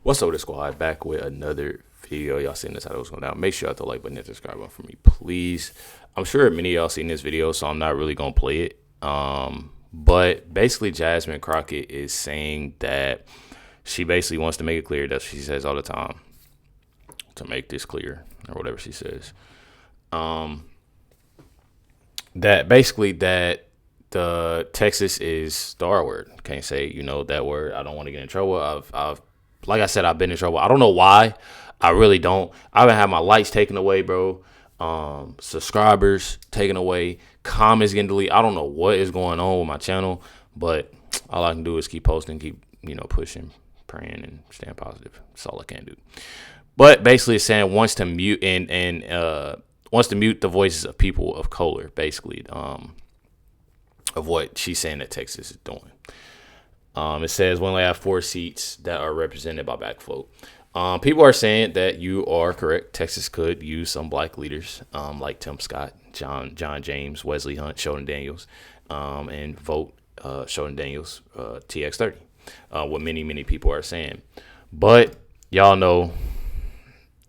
What's up, the squad? Back with another video. Y'all seen this? How it was going down? Make sure you hit the like button and subscribe button for me, please. I'm sure many of y'all seen this video, so I'm not really gonna play it. But basically, Jasmine Crockett is saying that she basically wants to make it clear that she says all the time to make this clear or whatever she says. That basically that the Texas is the R word. Can't say that word. I don't want to get in trouble. I've like I said, I've been in trouble. I don't know why. I really don't. I've had my likes taken away, bro. Subscribers taken away. Comments getting deleted. I don't know what is going on with my channel, but all I can do is keep posting, keep pushing, praying, and staying positive. That's all I can do. But basically, it's saying wants to mute and wants to mute the voices of people of color. Basically, of what she's saying that Texas is doing. It says we only have 4 seats that are represented by black folk. People are saying that you are correct. Texas could use some black leaders like Tim Scott, John James, Wesley Hunt, Sheldon Daniels, and vote Sheldon Daniels TX30. What many people are saying. But y'all know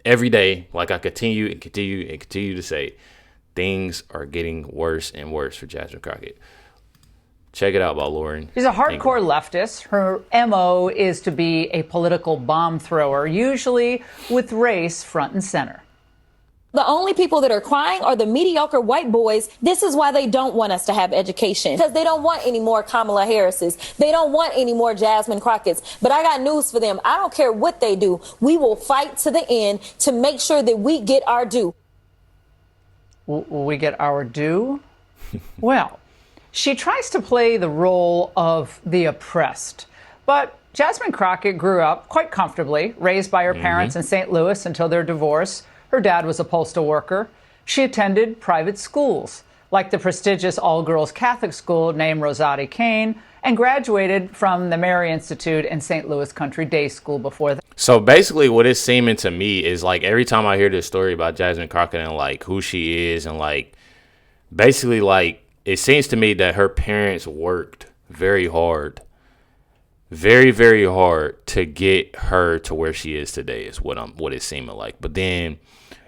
every day, like I continue to say, things are getting worse and worse for Jasmine Crockett. Check it out by Lauren. She's a hardcore leftist. Her MO is to be a political bomb thrower, usually with race front and center. The only people that are crying are the mediocre white boys. This is why they don't want us to have education, because they don't want any more Kamala Harrises. They don't want any more Jasmine Crockett's. But I got news for them. I don't care what they do. We will fight to the end to make sure that we get our due. Will we get our due? Well, she tries to play the role of the oppressed. But Jasmine Crockett grew up quite comfortably, raised by her parents in St. Louis until their divorce. Her dad was a postal worker. She attended private schools, like the prestigious all-girls Catholic school named Rosati Kane, and graduated from the Mary Institute and St. Louis Country Day School before that. So basically what it's seeming to me is like every time I hear this story about Jasmine Crockett and like who she is and like basically like it seems to me that her parents worked very hard, very, very hard to get her to where she is today is what it's seeming like. But then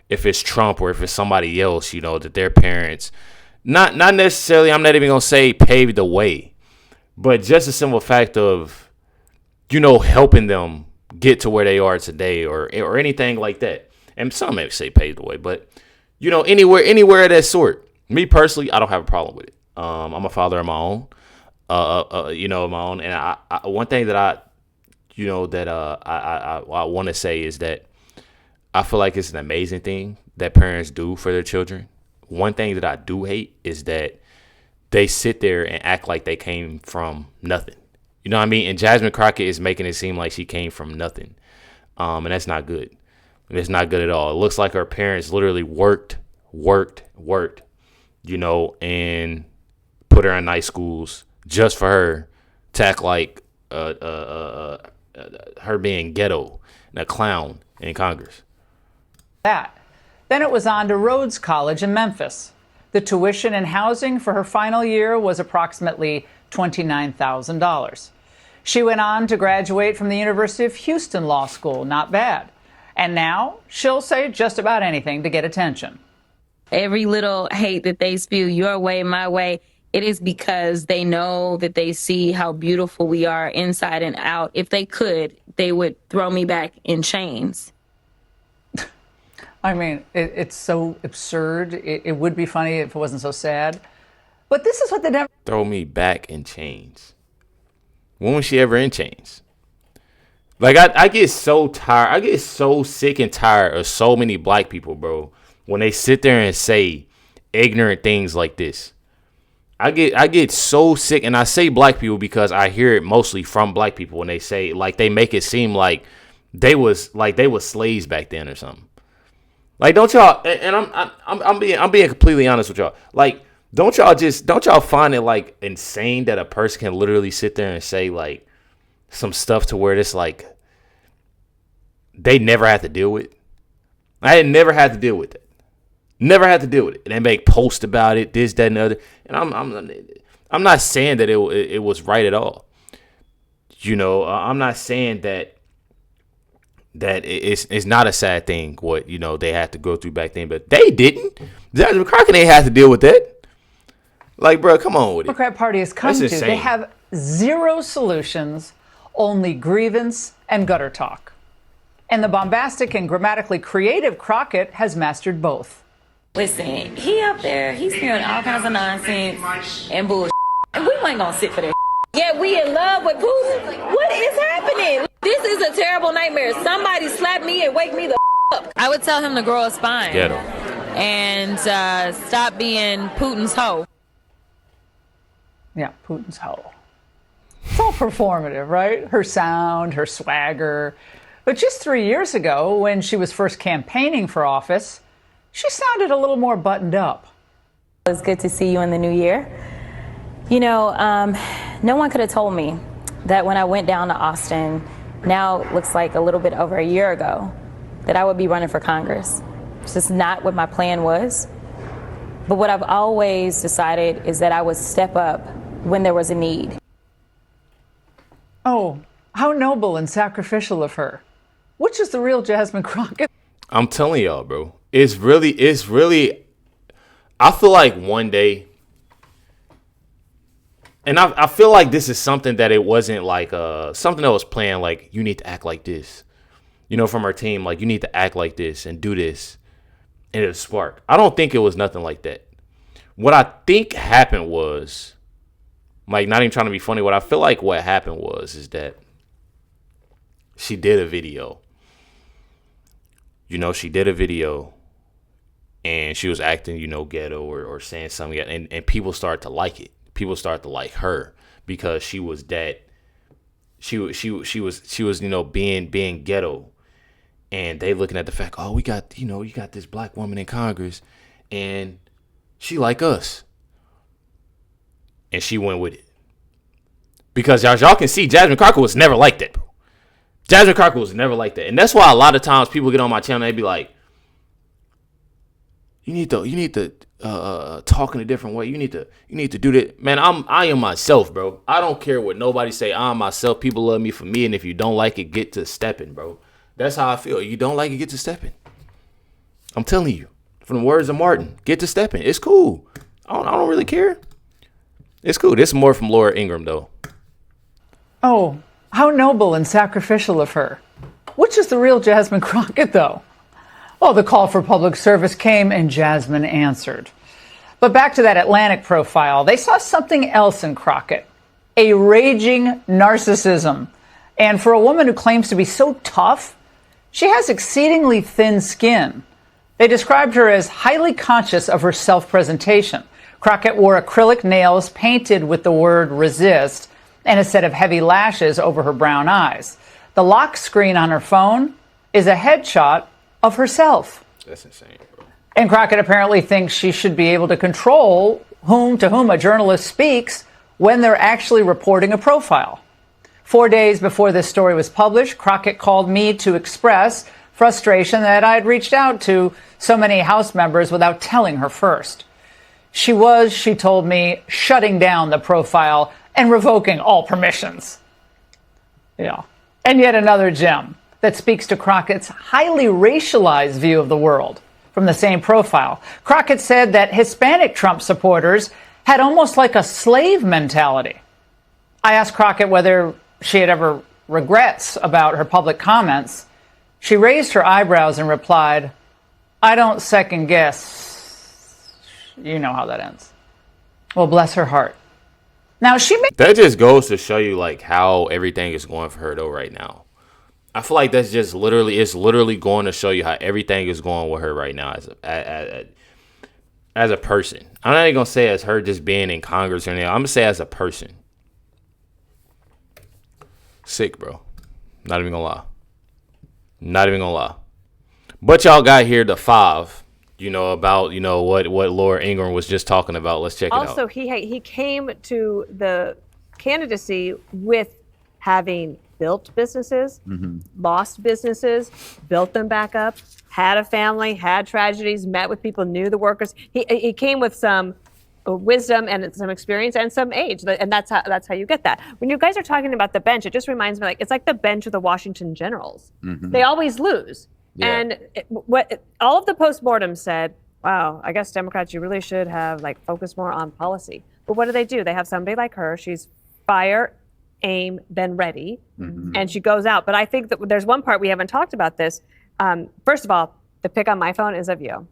if it's Trump or if it's somebody else, that their parents, not necessarily, I'm not even going to say paved the way, but just a simple fact of, helping them get to where they are today or anything like that. And some may say paved the way, but, anywhere of that sort. Me personally, I don't have a problem with it. I'm a father of my own, of my own. And I one thing that I want to say is that I feel like it's an amazing thing that parents do for their children. One thing that I do hate is that they sit there and act like they came from nothing. You know what I mean? And Jasmine Crockett is making it seem like she came from nothing. And that's not good. It's not good at all. It looks like her parents literally worked, and put her in nice schools just for her to act like her being ghetto and a clown in Congress. Then it was on to Rhodes College in Memphis. The tuition and housing for her final year was approximately $29,000. She went on to graduate from the University of Houston Law School. Not bad. And now she'll say just about anything to get attention. Every little hate that they spew, your way, my way, it is because they know that they see how beautiful we are inside and out. If they could, they would throw me back in chains. I mean, it's so absurd. It would be funny if it wasn't so sad. But this is what the throw me back in chains. When was she ever in chains? Like, I get so tired. I get so sick and tired of so many black people, bro, when they sit there and say ignorant things like this. I get so sick, and I say black people because I hear it mostly from black people when they say, like, they make it seem like they was slaves back then or something. Like, don't y'all? And I'm being completely honest with y'all. Like, don't y'all find it like insane that a person can literally sit there and say like some stuff to where it's like they never have to deal with? I had never had to deal with it. Never had to deal with it. And they make posts about it, this, that, and the other. And I'm not saying that it was right at all. I'm not saying that that it's not a sad thing what, you know, they had to go through back then, but they didn't. Jasmine Crockett ain't have to deal with that. Like, bro, come on with it. The Democrat Party has come That's to. insane. They have zero solutions, only grievance and gutter talk. And the bombastic and grammatically creative Crockett has mastered both. Listen, he up there, he's spewing all kinds of nonsense and bullshit. And we ain't gonna sit for that. Yeah, we in love with Putin. What is happening? This is a terrible nightmare. Somebody slap me and wake me the up. I would tell him to grow a spine. Ghetto. And stop being Putin's hoe. Yeah, Putin's hoe. It's all performative, right? Her sound, her swagger. But just 3 years ago, when she was first campaigning for office, she sounded a little more buttoned up. It was good to see you in the new year. You know, no one could have told me that when I went down to Austin, now it looks like a little bit over a year ago, that I would be running for Congress. It's just not what my plan was. But what I've always decided is that I would step up when there was a need. Oh, how noble and sacrificial of her. Which is the real Jasmine Crockett? I'm telling y'all, bro. It's really, I feel like one day, and I feel like this is something that it wasn't like something that was planned, like, you need to act like this. You know, from our team, like, you need to act like this and do this. And it'll spark. I don't think it was nothing like that. What I think happened was, like, not even trying to be funny, what I feel like what happened was is that she did a video. You know, she did a video and she was acting, you know, ghetto or saying something, and people started to like it. People started to like her because she was that. She was, you know, being ghetto, and they looking at the fact, oh, we got, you know, you got this black woman in Congress, and she like us, and she went with it because y'all can see Jasmine Crockett was never like that, bro. Jasmine Crockett was never like that, and that's why a lot of times people get on my channel and they be like, you need to talk in a different way. You need to do that. Man, I am myself, bro. I don't care what nobody say. I'm myself. People love me for me, and if you don't like it, get to stepping, bro. That's how I feel. You don't like it, get to stepping. I'm telling you, from the words of Martin, get to stepping. It's cool. I don't really care. It's cool. This is more from Laura Ingraham, though. Oh, how noble and sacrificial of her. Which is the real Jasmine Crockett, though? Well, the call for public service came and Jasmine answered. But back to that Atlantic profile, they saw something else in Crockett, a raging narcissism. And for a woman who claims to be so tough, she has exceedingly thin skin. They described her as highly conscious of her self-presentation. Crockett wore acrylic nails painted with the word resist and a set of heavy lashes over her brown eyes. The lock screen on her phone is a headshot of herself. That's insane, bro. And Crockett apparently thinks she should be able to control to whom a journalist speaks when they're actually reporting a profile. 4 days before this story was published, Crockett called me to express frustration that I'd reached out to so many House members without telling her first. She told me, shutting down the profile and revoking all permissions. Yeah. And yet another gem that speaks to Crockett's highly racialized view of the world. From the same profile, Crockett said that Hispanic Trump supporters had almost like a slave mentality. I asked Crockett whether she had ever regrets about her public comments. She raised her eyebrows and replied, I don't second guess. You know how that ends. Well, bless her heart. Now, that just goes to show you, like, how everything is going for her, though, right now. I feel like that's just literally going to show you how everything is going with her right now as a person. I'm not even going to say as her just being in Congress or anything. I'm going to say as a person. Sick, bro. Not even going to lie. But y'all got here the 5, about, what Laura Ingraham was just talking about. Let's check it out. Also, he came to the candidacy with having built businesses, lost businesses, built them back up, had a family, had tragedies, met with people, knew the workers. He came with some wisdom and some experience and some age, and that's how you get that. When you guys are talking about the bench, it just reminds me like it's like the bench of the Washington Generals. They always lose, and all of the postmortems said, "Wow, I guess Democrats, you really should have like focused more on policy." But what do? They have somebody like her. She's fire, aim, then ready, and she goes out. But I think that there's one part we haven't talked about this. First of all, the pic on my phone is of you.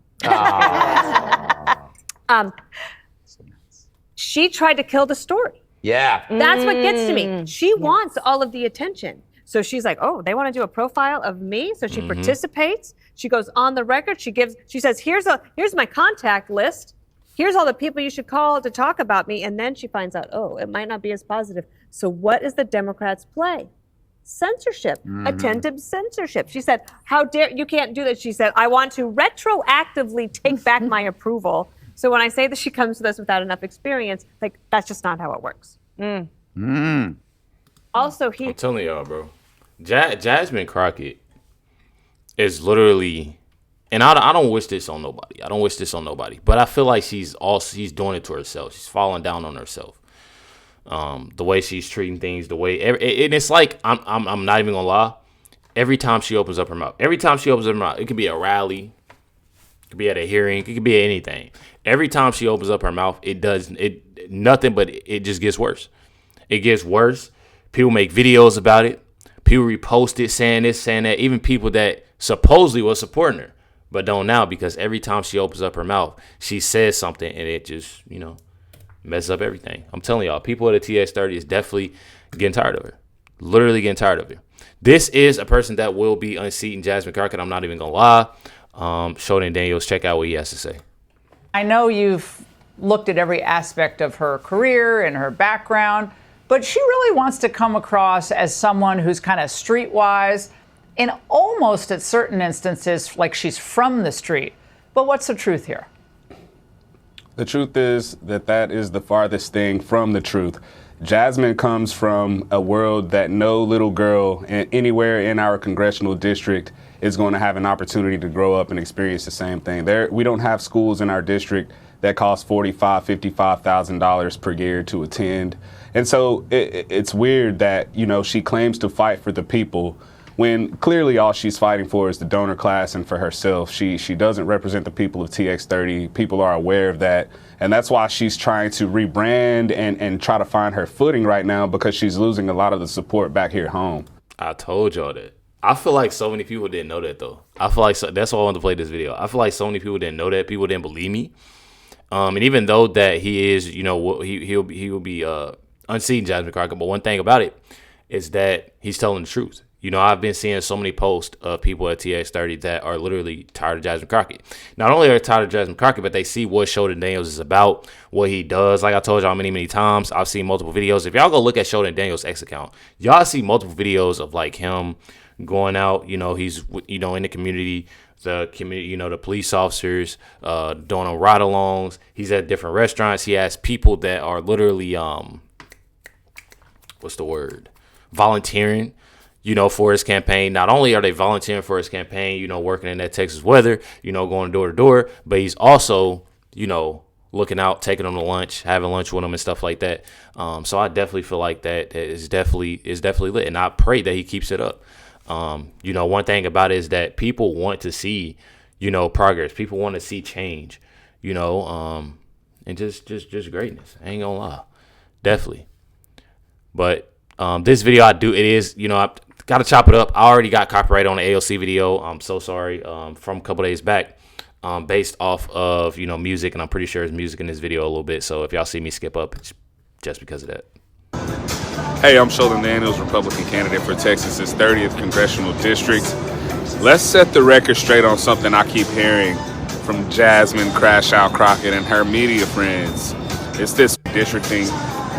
She tried to kill the story. Yeah. That's what gets to me. She wants all of the attention. So she's like, oh, they want to do a profile of me. So she participates. She goes on the record. She says, here's my contact list. Here's all the people you should call to talk about me. And then she finds out, oh, it might not be as positive. So what is the Democrats' play? Censorship, attentive censorship. She said, how dare, you can't do that. She said, I want to retroactively take back my approval. So when I say that she comes to this without enough experience, like, that's just not how it works. Also, I'm telling y'all, bro, Jasmine Crockett is literally, and I don't wish this on nobody. I don't wish this on nobody. But I feel like she's doing it to herself. She's falling down on herself. The way she's treating things, and it's like I'm not even gonna lie. Every time she opens up her mouth, it could be a rally, it could be at a hearing, it could be anything. Every time she opens up her mouth, it just gets worse. It gets worse. People make videos about it. People repost it, saying this, saying that. Even people that supposedly was supporting her, but don't now, because every time she opens up her mouth, she says something, and it just messes up everything. I'm telling y'all, people at the TX30 is definitely getting tired of her. Literally getting tired of her. This is a person that will be unseating Jasmine Crockett. I'm not even gonna lie. Sheldon Daniels, check out what he has to say. I know you've looked at every aspect of her career and her background, but she really wants to come across as someone who's kind of streetwise and almost at certain instances like she's from the street. But what's the truth here? The truth is that is the farthest thing from the truth. Jasmine comes from a world that no little girl anywhere in our congressional district is going to have an opportunity to grow up and experience the same thing. We don't have schools in our district that cost $45,000, $55,000 per year to attend. And so it's weird that, she claims to fight for the people when clearly all she's fighting for is the donor class and for herself. She doesn't represent the people of TX30. People are aware of that. And that's why she's trying to rebrand and try to find her footing right now, because she's losing a lot of the support back here home. I told y'all that. I feel like so many people didn't know that, though. I feel like that's why I wanted to play this video. I feel like so many people didn't know that. People didn't believe me. And even though that he is, he'll be unseating Jasmine Crockett. But one thing about it is that he's telling the truth. I've been seeing so many posts of people at TX30 that are literally tired of Jasmine Crockett. Not only are they tired of Jasmine Crockett, but they see what Sheldon Daniels is about, what he does. Like I told y'all many, many times, I've seen multiple videos. If y'all go look at Sheldon Daniels' X account, y'all see multiple videos of like him going out. He's in the community, the police officers doing ride-alongs. He's at different restaurants. He has people that are literally volunteering, for his campaign. Not only are they volunteering for his campaign, working in that Texas weather, going door to door, but he's also, looking out, taking them to lunch, having lunch with them and stuff like that. So I definitely feel like that is definitely lit, and I pray that he keeps it up. One thing about it is that people want to see, progress. People want to see change, and just greatness. I ain't gonna lie, definitely. But this video I got to chop it up. I already got copyright on the AOC video. I'm so sorry. From a couple days back, based off of music, and I'm pretty sure it's music in this video a little bit. So if y'all see me skip up, it's just because of that. Hey, I'm Sheldon Daniels, Republican candidate for Texas's 30th congressional district. Let's set the record straight on something I keep hearing from Jasmine Crash Out Crockett and her media friends. It's this districting.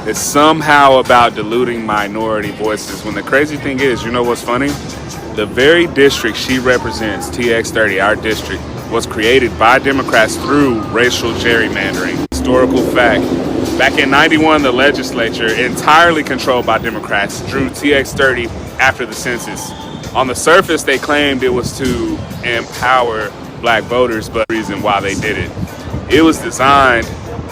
It's somehow about diluting minority voices, when the crazy thing is, what's funny? The very district she represents, TX30, our district, was created by Democrats through racial gerrymandering. Historical fact. Back in '91, the legislature, entirely controlled by Democrats, drew TX30 after the census. On the surface, they claimed it was to empower black voters, but the reason why they did it. It was designed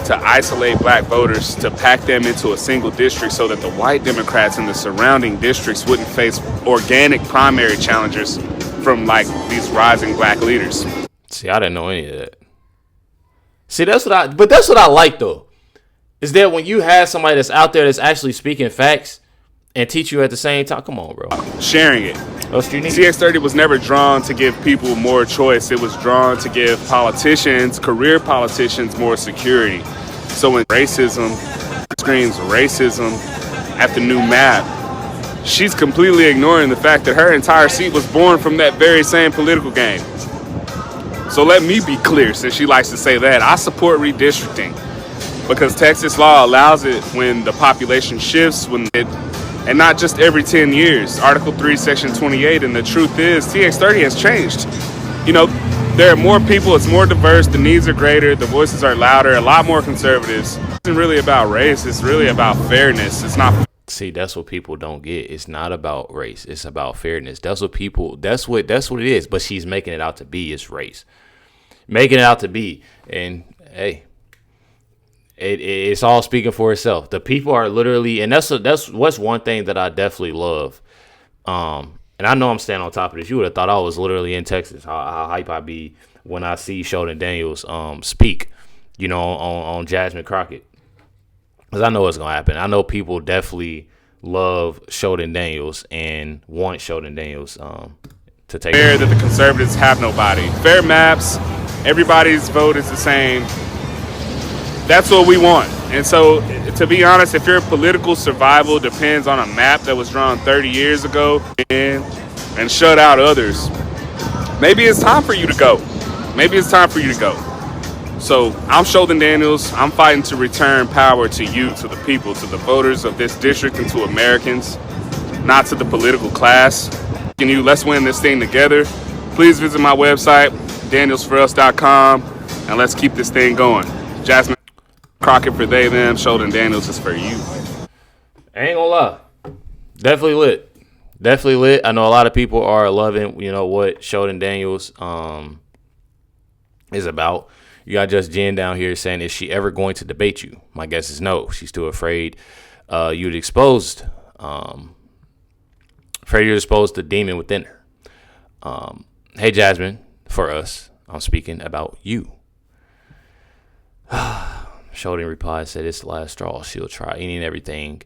to isolate black voters, to pack them into a single district so that the white Democrats in the surrounding districts wouldn't face organic primary challengers from like these rising black leaders. See, I didn't know any of that. See, that's what I like though. Is that when you have somebody that's out there that's actually speaking facts and teach you at the same time? Come on, bro. Sharing it. What's unique? CX30 was never drawn to give people more choice. It was drawn to give politicians, career politicians, more security. So when racism screams racism at the new map, she's completely ignoring the fact that her entire seat was born from that very same political game. So let me be clear, since she likes to say that, I support redistricting because Texas law allows it when the population shifts, and not just every 10 years. Article 3, Section 28, and the truth is TX30 has changed. You know, there are more people, it's more diverse, the needs are greater, the voices are louder, a lot more conservatives. It isn't really about race, it's really about fairness. It's not. See, that's what people don't get. It's not about race. It's about fairness. That's what it is. But she's making it out to be is race. Making it out to be. And hey, it's all speaking for itself. The people are literally, and that's what's one thing that I definitely love. And I know I'm standing on top of this. You would have thought I was literally in Texas. How hype I be when I see Sheldon Daniels speak, you know, on Jasmine Crockett. Because I know what's going to happen. I know people definitely love Sheldon Daniels and want Sheldon Daniels to take fair that the conservatives have nobody. Fair maps, everybody's vote is the same. That's what we want. And so, to be honest, if your political survival depends on a map that was drawn 30 years ago and shut out others, maybe it's time for you to go. Maybe it's time for you to go. So I'm Sheldon Daniels. I'm fighting to return power to you, to the people, to the voters of this district, and to Americans, not to the political class. Let's win this thing together. Please visit my website, danielsforus.com, and let's keep this thing going. Jasmine Crockett for they, them. Sheldon Daniels is for you. I ain't gonna lie. Definitely lit. Definitely lit. I know a lot of people are loving, you know, what Sheldon Daniels is about. You got Just Jen down here saying, is she ever going to debate you? My guess is no. She's too afraid you'd exposed the demon within her. Hey, Jasmine, for us, I'm speaking about you. Sheldon replied, said it's the last straw. She'll try any and everything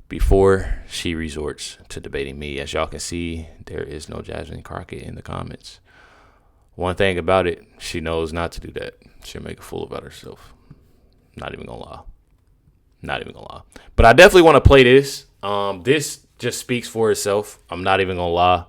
before she resorts to debating me. As y'all can see, there is no Jasmine Crockett in the comments. One thing about it, she knows not to do that. She'll make a fool about herself. Not even gonna lie. But I definitely want to play this. This just speaks for itself. I'm not even gonna lie.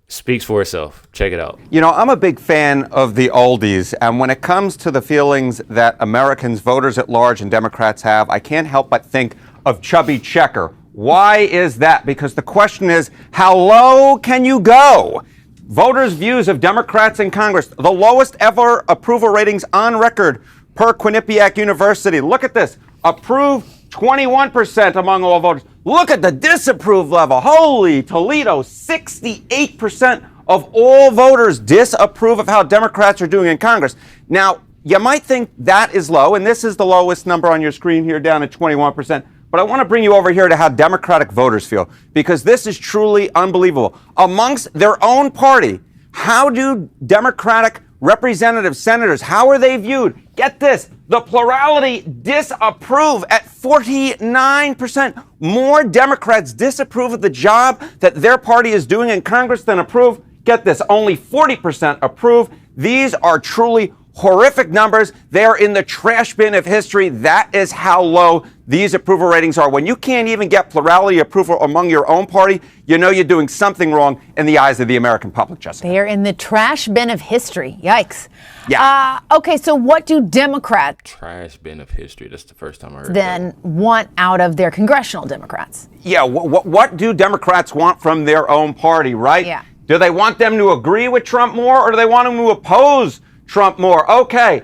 Speaks for itself. Check it out. You know, I'm a big fan of the oldies, and when it comes to the feelings that Americans, voters at large, and Democrats have, I can't help but think of Chubby Checker. Why is that? Because the question is, how low can you go? Voters' views of Democrats in Congress, the lowest ever approval ratings on record per Quinnipiac University. Look at this. Approve 21% among all voters. Look at the disapprove level. Holy Toledo, 68% of all voters disapprove of how Democrats are doing in Congress. Now, you might think that is low, and this is the lowest number on your screen here down at 21%. But I want to bring you over here to how Democratic voters feel, because this is truly unbelievable. Amongst their own party, how do Democratic representatives, senators, how are they viewed? Get this, the plurality disapprove at 49%. More Democrats disapprove of the job that their party is doing in Congress than approve. Get this, only 40% approve. These are truly horrific numbers. They are in the trash bin of history. That is how low these approval ratings are. When you can't even get plurality approval among your own party, you know you're doing something wrong in the eyes of the American public, Jessica. They are in the trash bin of history. Yikes. Yeah. Okay, so what do Democrats Trash bin of history. That's the first time I heard then want out of their congressional Democrats? Yeah, what do Democrats want from their own party, right? Yeah. Do they want them to agree with Trump more, or do they want them to oppose Trump more? Okay,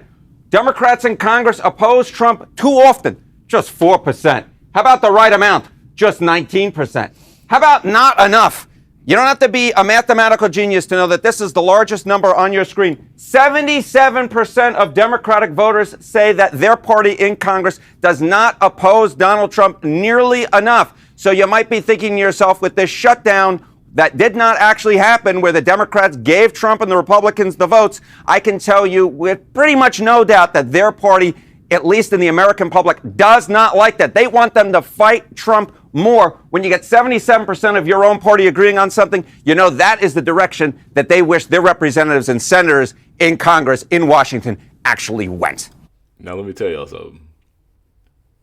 Democrats in Congress oppose Trump too often, just 4%. How about the right amount? Just 19%. How about not enough? You don't have to be a mathematical genius to know that this is the largest number on your screen. 77% of Democratic voters say that their party in Congress does not oppose Donald Trump nearly enough. So you might be thinking to yourself, with this shutdown that did not actually happen, where the Democrats gave Trump and the Republicans the votes, I can tell you with pretty much no doubt that their party, at least in the American public, does not like that. They want them to fight Trump more. When you get 77% of your own party agreeing on something, you know that is the direction that they wish their representatives and senators in Congress in Washington actually went. Now let me tell y'all something.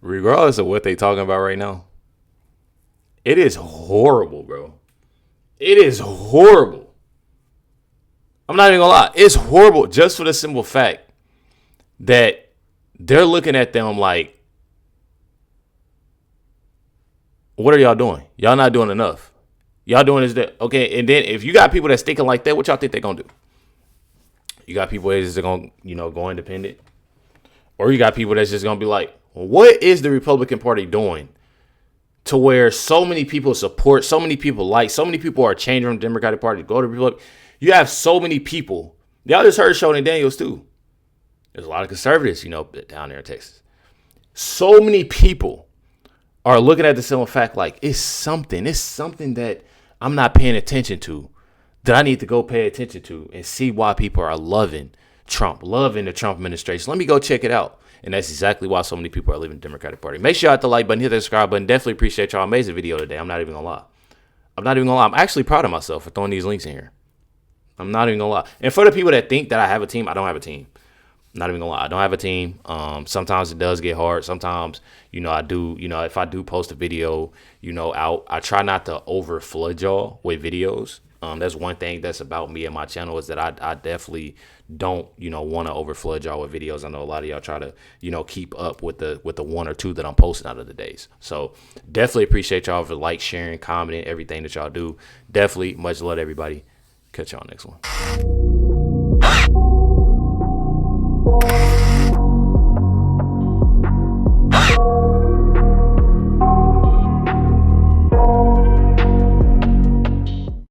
Regardless of what they talking about right now, it is horrible, bro. It is horrible. I'm not even gonna lie. It's horrible just for the simple fact that they're looking at them like, what are y'all doing? Y'all not doing enough. Y'all doing is that okay? And then if you got people that's thinking like that, what y'all think they're gonna do? You got people that's just gonna, go independent, or you got people that's just gonna be like, what is the Republican Party doing to where so many people support, so many people like, so many people are changing from the Democratic Party to go to the Republican? You have so many people. Y'all just heard Sheldon Daniels too. There's a lot of conservatives, down there in Texas. So many people are looking at the simple fact like it's something that I'm not paying attention to, that I need to go pay attention to and see why people are loving Trump, loving the Trump administration. Let me go check it out. And that's exactly why so many people are leaving the Democratic Party. Make sure you hit the like button, hit the subscribe button. Definitely appreciate y'all. Amazing video today. I'm not even gonna lie. I'm actually proud of myself for throwing these links in here. I'm not even gonna lie. And for the people that think that I have a team, I don't have a team. Not even gonna lie, I don't have a team. Sometimes it does get hard. Sometimes, I do, if I do post a video, out, I try not to over flood y'all with videos. That's one thing that's about me and my channel, is that I definitely don't, want to over flood y'all with videos. I know a lot of y'all try to, keep up with the one or two that I'm posting out of the days. So definitely appreciate y'all for like, sharing, commenting, everything that y'all do. Definitely much love to everybody. Catch y'all next one.